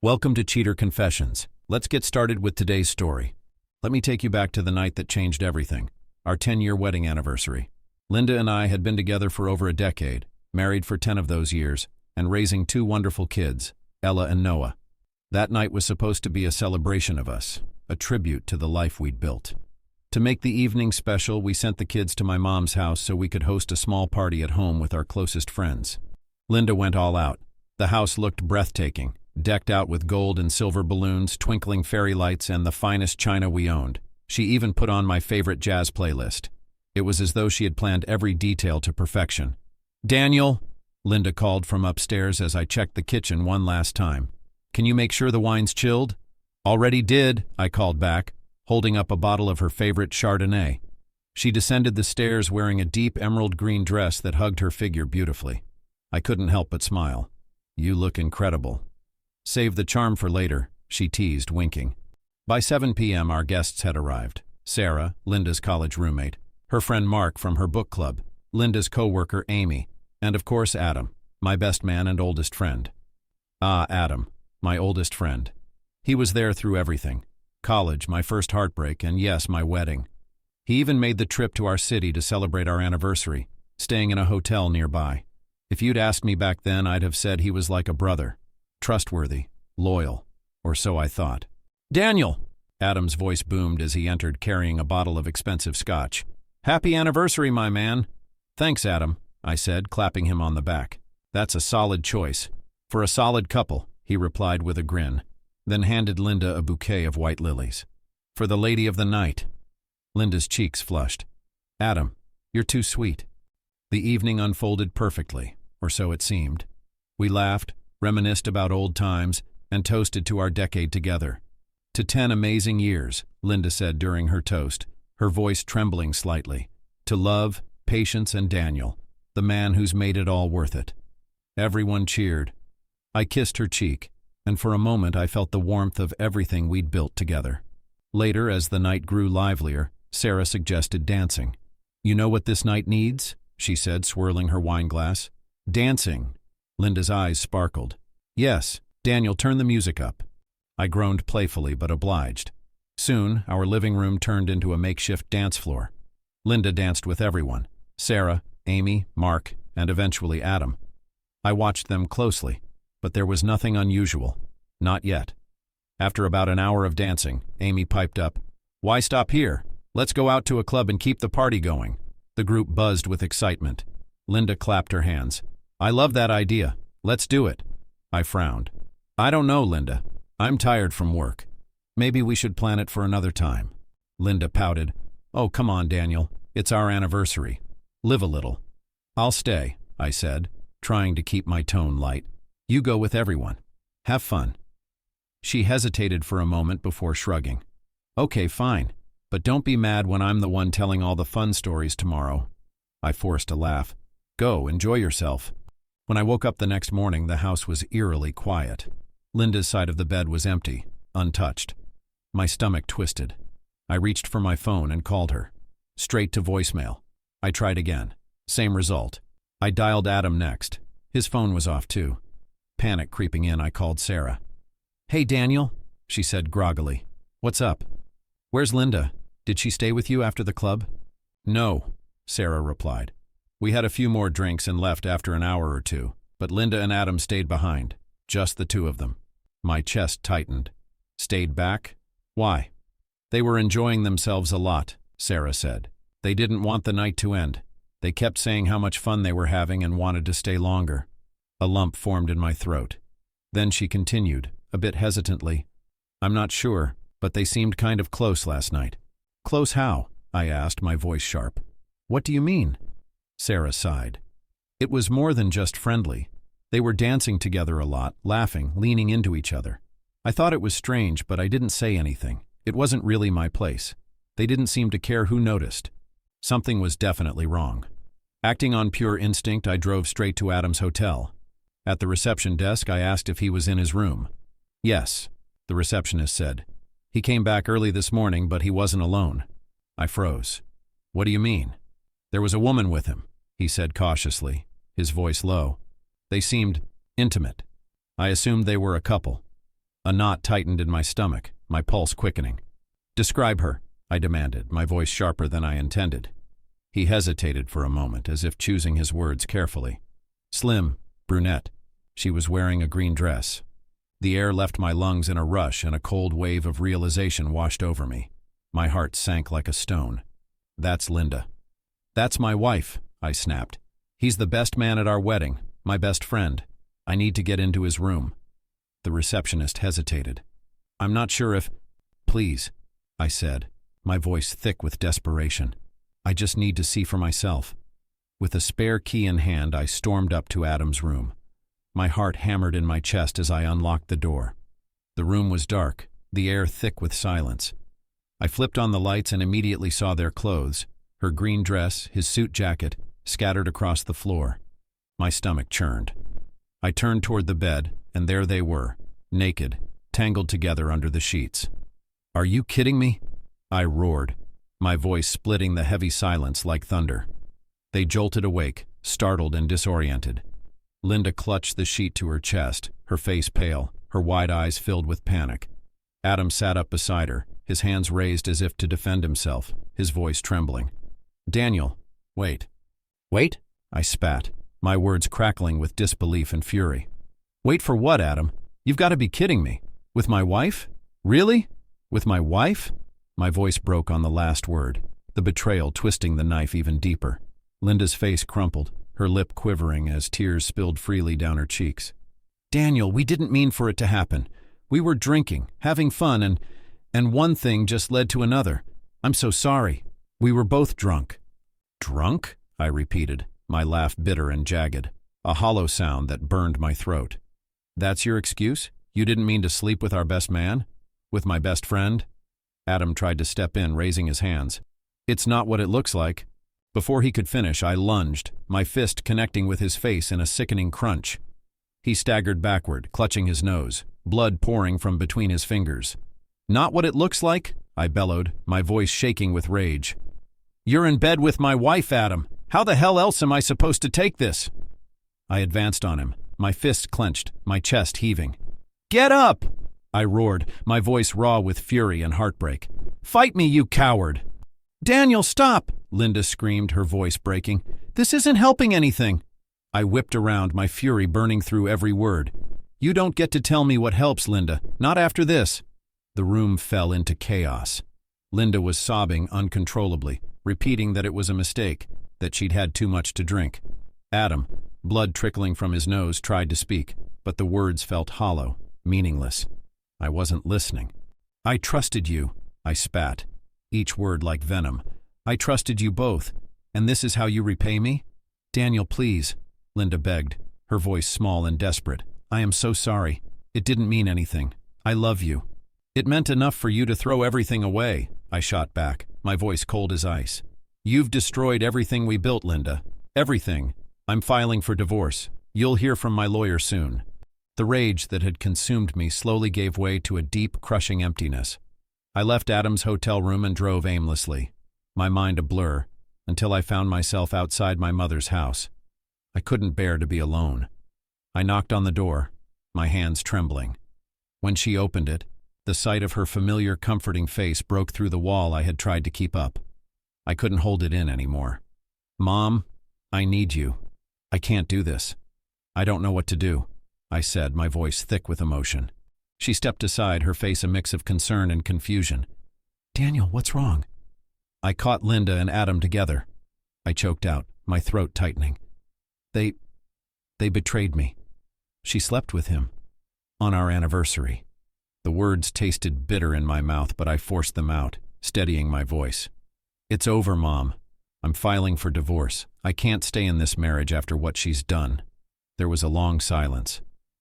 Welcome to Cheater Confessions. Let's get started with today's story. Let me take you back to the night that changed everything, our 10-year wedding anniversary. Linda and I had been together for over a decade, married for 10 of those years, and raising two wonderful kids, Ella and Noah. That night was supposed to be a celebration of us, a tribute to the life we'd built. To make the evening special, we sent the kids to my mom's house so we could host a small party at home with our closest friends. Linda went all out. The house looked breathtaking, decked out with gold and silver balloons, twinkling fairy lights, and the finest china we owned. She even put on my favorite jazz playlist. It was as though she had planned every detail to perfection. "Daniel," Linda called from upstairs as I checked the kitchen one last time. "Can you make sure the wine's chilled?" "Already did," I called back, holding up a bottle of her favorite Chardonnay. She descended the stairs wearing a deep emerald green dress that hugged her figure beautifully. I couldn't help but smile. "You look incredible." "Save the charm for later," she teased, winking. By 7 p.m. our guests had arrived. Sarah, Linda's college roommate, her friend Mark from her book club, Linda's co-worker Amy, and of course Adam, my best man and oldest friend. Adam, my oldest friend. He was there through everything. College, my first heartbreak, and yes, my wedding. He even made the trip to our city to celebrate our anniversary, staying in a hotel nearby. If you'd asked me back then, I'd have said he was like a brother. Trustworthy, loyal, or so I thought. "Daniel!" Adam's voice boomed as he entered carrying a bottle of expensive scotch. "Happy anniversary, my man." "Thanks, Adam," I said, clapping him on the back. "That's a solid choice. For a solid couple," he replied with a grin, then handed Linda a bouquet of white lilies. "For the lady of the night." Linda's cheeks flushed. "Adam, you're too sweet." The evening unfolded perfectly, or so it seemed. We laughed, reminisced about old times, and toasted to our decade together. "To 10 amazing years," Linda said during her toast, her voice trembling slightly. "To love, patience, and Daniel, the man who's made it all worth it." Everyone cheered. I kissed her cheek, and for a moment I felt the warmth of everything we'd built together. Later, as the night grew livelier, Sarah suggested dancing. "You know what this night needs?" she said, swirling her wine glass. "Dancing." Linda's eyes sparkled. "Yes, Daniel, turn the music up." I groaned playfully but obliged. Soon, our living room turned into a makeshift dance floor. Linda danced with everyone: Sarah, Amy, Mark, and eventually Adam. I watched them closely, but there was nothing unusual. Not yet. After about an hour of dancing, Amy piped up, "Why stop here? Let's go out to a club and keep the party going." The group buzzed with excitement. Linda clapped her hands. "I love that idea. Let's do it." I frowned. "I don't know, Linda. I'm tired from work. Maybe we should plan it for another time." Linda pouted. "Oh, come on, Daniel. It's our anniversary. Live a little." "I'll stay," I said, trying to keep my tone light. "You go with everyone. Have fun." She hesitated for a moment before shrugging. "Okay, fine. But don't be mad when I'm the one telling all the fun stories tomorrow." I forced a laugh. "Go, enjoy yourself." When I woke up the next morning, the house was eerily quiet. Linda's side of the bed was empty, untouched. My stomach twisted. I reached for my phone and called her. Straight to voicemail. I tried again. Same result. I dialed Adam next. His phone was off too. Panic creeping in, I called Sarah. "Hey, Daniel," she said groggily. "What's up?" "Where's Linda? Did she stay with you after the club?" "No," Sarah replied. "We had a few more drinks and left after an hour or two, but Linda and Adam stayed behind. Just the two of them." My chest tightened. "Stayed back? Why?" "They were enjoying themselves a lot," Sarah said. "They didn't want the night to end. They kept saying how much fun they were having and wanted to stay longer." A lump formed in my throat. Then she continued, a bit hesitantly. "I'm not sure, but they seemed kind of close last night." "Close how?" I asked, my voice sharp. "What do you mean?" Sarah sighed. "It was more than just friendly. They were dancing together a lot, laughing, leaning into each other. I thought it was strange, but I didn't say anything. It wasn't really my place. They didn't seem to care who noticed. Something was definitely wrong." Acting on pure instinct, I drove straight to Adam's hotel. At the reception desk, I asked if he was in his room. "Yes," the receptionist said. "He came back early this morning, but he wasn't alone." I froze. "What do you mean?" "There was a woman with him," he said cautiously, his voice low. "They seemed intimate. I assumed they were a couple." A knot tightened in my stomach, my pulse quickening. "Describe her," I demanded, my voice sharper than I intended. He hesitated for a moment, as if choosing his words carefully. "Slim, brunette. She was wearing a green dress." The air left my lungs in a rush, and a cold wave of realization washed over me. My heart sank like a stone. "That's Linda." "That's my wife," I snapped. "He's the best man at our wedding, my best friend. I need to get into his room." The receptionist hesitated. "I'm not sure if—" "Please," I said, my voice thick with desperation. "I just need to see for myself." With a spare key in hand, I stormed up to Adam's room. My heart hammered in my chest as I unlocked the door. The room was dark, the air thick with silence. I flipped on the lights and immediately saw their clothes, her green dress, his suit jacket, scattered across the floor. My stomach churned. I turned toward the bed, and there they were, naked, tangled together under the sheets. "Are you kidding me?" I roared, my voice splitting the heavy silence like thunder. They jolted awake, startled and disoriented. Linda clutched the sheet to her chest, her face pale, her wide eyes filled with panic. Adam sat up beside her, his hands raised as if to defend himself, his voice trembling. "Daniel, wait." "Wait?" I spat, my words crackling with disbelief and fury. "Wait for what, Adam? You've got to be kidding me. With my wife? Really? With my wife?" My voice broke on the last word, the betrayal twisting the knife even deeper. Linda's face crumpled, her lip quivering as tears spilled freely down her cheeks. "Daniel, we didn't mean for it to happen. We were drinking, having fun, and one thing just led to another. I'm so sorry. We were both drunk." "Drunk?" I repeated, my laugh bitter and jagged, a hollow sound that burned my throat. "That's your excuse? You didn't mean to sleep with our best man? With my best friend?" Adam tried to step in, raising his hands. "It's not what it looks like." Before he could finish, I lunged, my fist connecting with his face in a sickening crunch. He staggered backward, clutching his nose, blood pouring from between his fingers. "Not what it looks like?" I bellowed, my voice shaking with rage. "You're in bed with my wife, Adam. How the hell else am I supposed to take this?" I advanced on him, my fist clenched, my chest heaving. "Get up!" I roared, my voice raw with fury and heartbreak. "Fight me, you coward!" "Daniel, stop!" Linda screamed, her voice breaking. "This isn't helping anything." I whipped around, my fury burning through every word. "You don't get to tell me what helps, Linda. Not after this." The room fell into chaos. Linda was sobbing uncontrollably, repeating that it was a mistake, that she'd had too much to drink. Adam, blood trickling from his nose, tried to speak, but the words felt hollow, meaningless. I wasn't listening. "I trusted you," I spat, each word like venom. "I trusted you both, and this is how you repay me?" "Daniel, please," Linda begged, her voice small and desperate. "I am so sorry. It didn't mean anything. I love you." "It meant enough for you to throw everything away," I shot back, my voice cold as ice. "You've destroyed everything we built, Linda. Everything. I'm filing for divorce. You'll hear from my lawyer soon." The rage that had consumed me slowly gave way to a deep, crushing emptiness. I left Adam's hotel room and drove aimlessly, my mind a blur, until I found myself outside my mother's house. I couldn't bear to be alone. I knocked on the door, my hands trembling. When she opened it, the sight of her familiar, comforting face broke through the wall I had tried to keep up. I couldn't hold it in anymore. "Mom, I need you. I can't do this. I don't know what to do," I said, my voice thick with emotion. She stepped aside, her face a mix of concern and confusion. "Daniel, what's wrong?" I caught Linda and Adam together. I choked out, my throat tightening. They betrayed me. She slept with him. On our anniversary." The words tasted bitter in my mouth, but I forced them out, steadying my voice. "It's over, Mom. I'm filing for divorce. I can't stay in this marriage after what she's done." There was a long silence.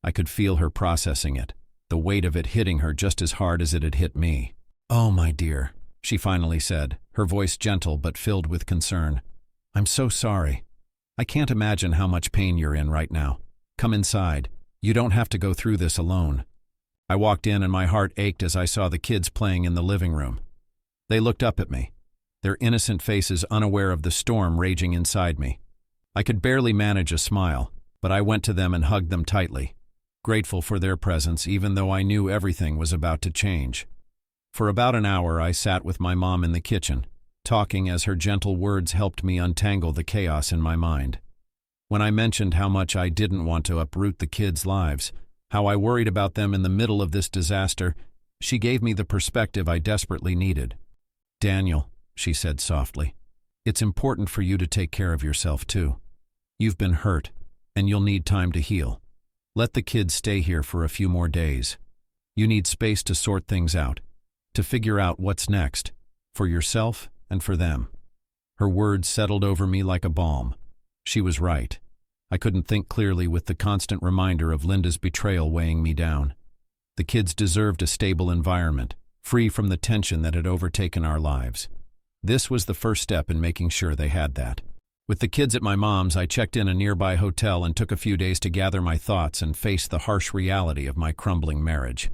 I could feel her processing it, the weight of it hitting her just as hard as it had hit me. "Oh, my dear," she finally said, her voice gentle but filled with concern. "I'm so sorry. I can't imagine how much pain you're in right now. Come inside. You don't have to go through this alone." I walked in and my heart ached as I saw the kids playing in the living room. They looked up at me, their innocent faces unaware of the storm raging inside me. I could barely manage a smile, but I went to them and hugged them tightly. grateful for their presence even though I knew everything was about to change. For about an hour I sat with my mom in the kitchen, talking as her gentle words helped me untangle the chaos in my mind. When I mentioned how much I didn't want to uproot the kids' lives, how I worried about them in the middle of this disaster, she gave me the perspective I desperately needed. "Daniel," she said softly, "it's important for you to take care of yourself too. You've been hurt, and you'll need time to heal. Let the kids stay here for a few more days. You need space to sort things out, to figure out what's next, for yourself and for them." Her words settled over me like a balm. She was right. I couldn't think clearly with the constant reminder of Linda's betrayal weighing me down. The kids deserved a stable environment, free from the tension that had overtaken our lives. This was the first step in making sure they had that. With the kids at my mom's, I checked in a nearby hotel and took a few days to gather my thoughts and face the harsh reality of my crumbling marriage.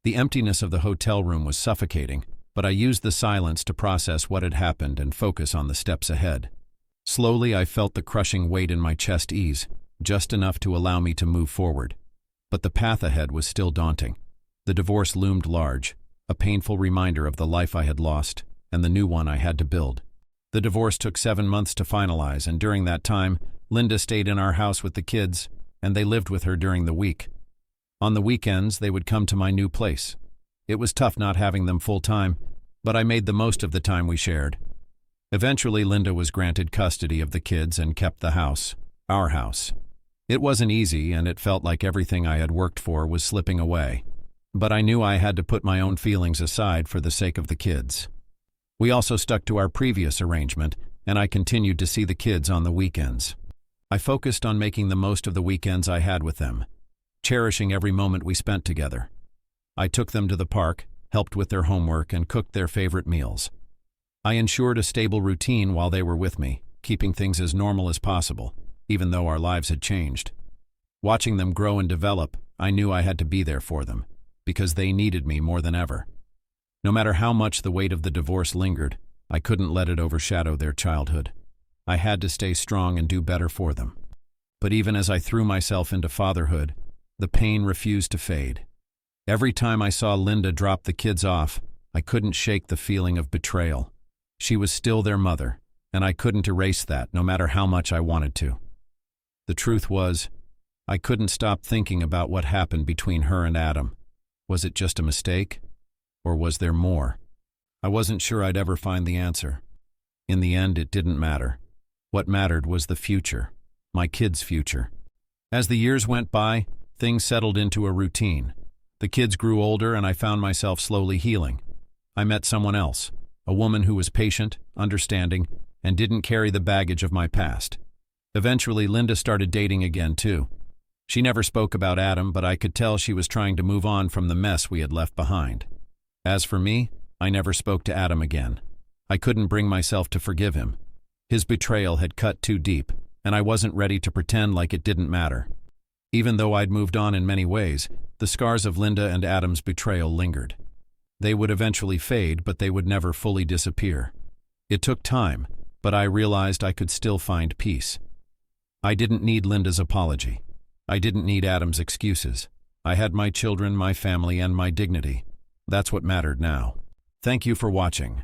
The emptiness of the hotel room was suffocating, but I used the silence to process what had happened and focus on the steps ahead. Slowly, I felt the crushing weight in my chest ease, just enough to allow me to move forward. But the path ahead was still daunting. The divorce loomed large, a painful reminder of the life I had lost and the new one I had to build. The divorce took 7 months to finalize, and during that time, Linda stayed in our house with the kids, and they lived with her during the week. On the weekends, they would come to my new place. It was tough not having them full-time, but I made the most of the time we shared. Eventually, Linda was granted custody of the kids and kept the house, our house. It wasn't easy, and it felt like everything I had worked for was slipping away. But I knew I had to put my own feelings aside for the sake of the kids. We also stuck to our previous arrangement, and I continued to see the kids on the weekends. I focused on making the most of the weekends I had with them, cherishing every moment we spent together. I took them to the park, helped with their homework, and cooked their favorite meals. I ensured a stable routine while they were with me, keeping things as normal as possible, even though our lives had changed. Watching them grow and develop, I knew I had to be there for them, because they needed me more than ever. No matter how much the weight of the divorce lingered, I couldn't let it overshadow their childhood. I had to stay strong and do better for them. But even as I threw myself into fatherhood, the pain refused to fade. Every time I saw Linda drop the kids off, I couldn't shake the feeling of betrayal. She was still their mother, and I couldn't erase that no matter how much I wanted to. The truth was, I couldn't stop thinking about what happened between her and Adam. Was it just a mistake? Or was there more? I wasn't sure I'd ever find the answer. In the end, it didn't matter. What mattered was the future, my kids' future. As the years went by, things settled into a routine. The kids grew older and I found myself slowly healing. I met someone else, a woman who was patient, understanding, and didn't carry the baggage of my past. Eventually, Linda started dating again, too. She never spoke about Adam, but I could tell she was trying to move on from the mess we had left behind. As for me, I never spoke to Adam again. I couldn't bring myself to forgive him. His betrayal had cut too deep, and I wasn't ready to pretend like it didn't matter. Even though I'd moved on in many ways, the scars of Linda and Adam's betrayal lingered. They would eventually fade, but they would never fully disappear. It took time, but I realized I could still find peace. I didn't need Linda's apology. I didn't need Adam's excuses. I had my children, my family, and my dignity. That's what mattered now. Thank you for watching.